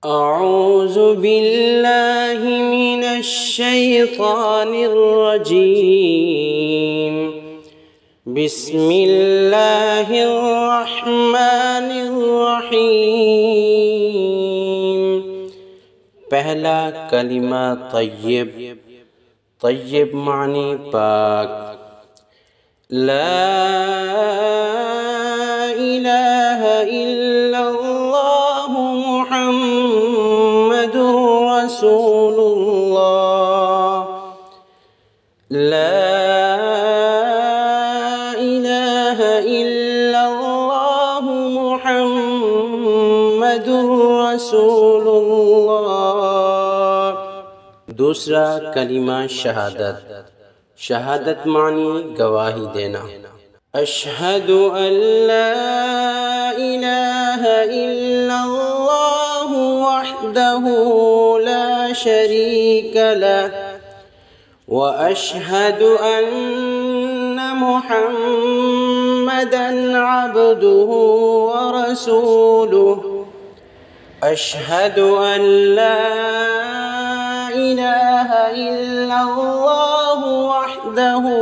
أعوذ بالله من الشيطان الرجيم بسم الله الرحمن الرحيم पहला कलिमा तय्यब। तय्यब मानी पाक। ला इलाहा इल्लल्लाह मुहम्मदुर रसूलुल्लाह। ला इलाहा इल्लल्लाह मुहम्मदुर रसूलुल्लाह। दूसरा कलिमा शहादत। शहादत मानी गवाही देना। अशहदु अल्ला इलाहा इल्लल्लाह वहदहु ला शरीक लह व अशहदु अन्न मुहम्मदन अब्दुहु व रसूलुहु। अशहदु अल्ला इलाहा इल्लल्लाह वहदहु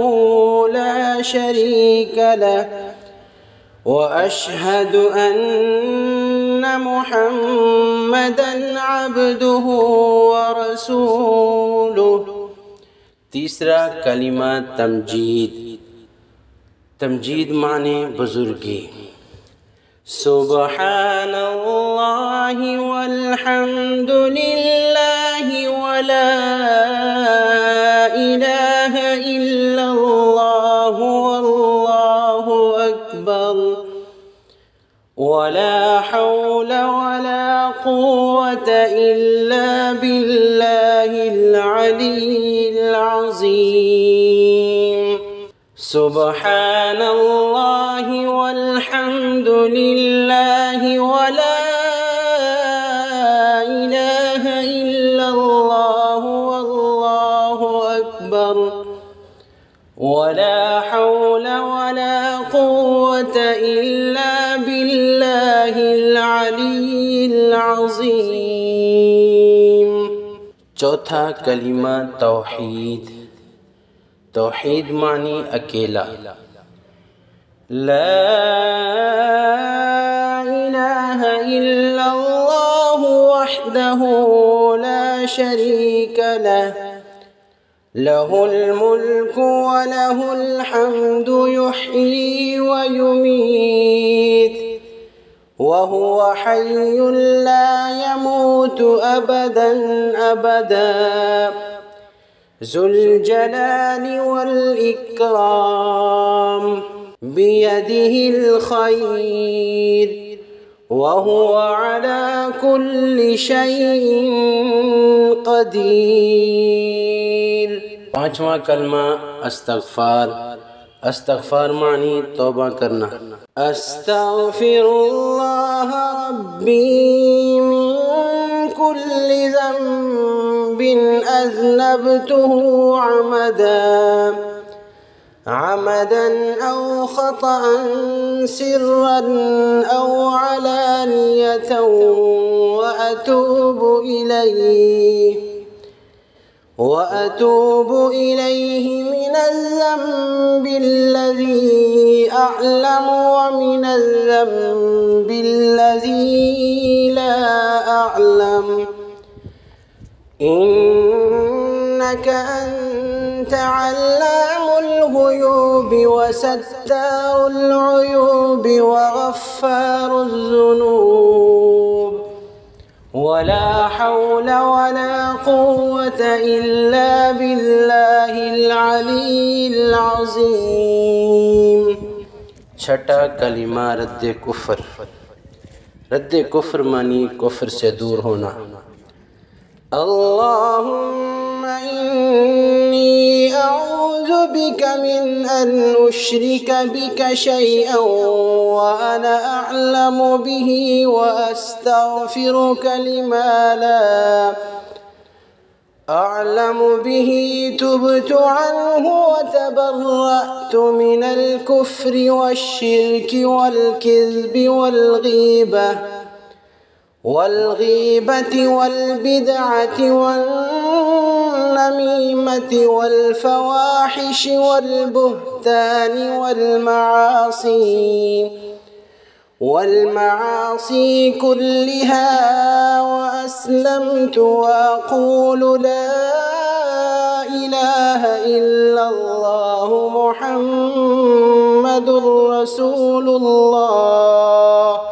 ला शरीक लह व अशहदु अन्न मुहम्मदन अब्दुहु व रसूलुहु। तीसरा कलिमा तमजीद। तमजीद माने बुजुर्गी। सुब्हानल्लाहि वल्हम्दुलिल्लाहि वला इलाहा इल्लल्लाह वल्लाहु अकबर वला हौला वला कुव्वता इल्ला बिल्लाहिल अलीय्यिल अज़ीम। सुब्हानल्लाहि वल्हम्दुलिल्लाहि वला इलाहा इल्लल्लाह वल्लाहु अकबर वला हौला वला कुव्वता इल्ला बिल्लाहिल अलीय्यिल अज़ीम। चौथा कलिमा तौहीद। तौहीद मानी अकेला। ला इलाहा इल्लल्लाह वहदहु ला शरीक लह लहुल मुल्कु व लहुल हम्दु युह्यी व युमीत व हुवा हय्युन ला यमूतु अबदन अबदा ज़ुल जलाली वल इकराम बियदिहिल खैर व हुवा अला कुल्लि शैइन क़दीर। पांचवा कलमा अस्तग़फ़ार। अस्तग़फ़ार मानी तौबा करना। अस्तग़फ़िरुल्लाह रब्बी मिन कुल्लि ज़ंबिन अज़नबतुहु अमदन औ ख़तअन सिर्रन औ अलानियतन व अतूबु इलैहि मिनज़्ज़ंबिल्लज़ी अअलम व मिनज़्ज़ंबिल्लज़ी ला अअलम इन्नक अन्त अल्लामुल गुयूबि व सत्तारुल उयूबि व गफ़्फ़ारुज़ ज़ुनूब वला हौला वला कुव्वता इल्ला बिल्लाहिल अलीय्यिल अज़ीम। छठा कलिमा रद्द कुफ्र। रद्द कुफ्र मानी कुफ्र से दूर होना। अल्लाहुम्मा इन्नी अऊज़ु बिका मिन अन उश्रिका बिका शैअन व अना अअलमु बिही व अस्तग़फ़िरुका लिमा ला अअलमु बिही तुब्तु अन्हु व तबर्रअतु मिनल कुफ्रि वश्शिर्कि वल किज़्बि वल गीबह والغيبة والبدعة والنميمة والفواحش والبهتان والمعاصي كلها، وأسلمت وأقول لا إله إلا الله محمد رسول الله.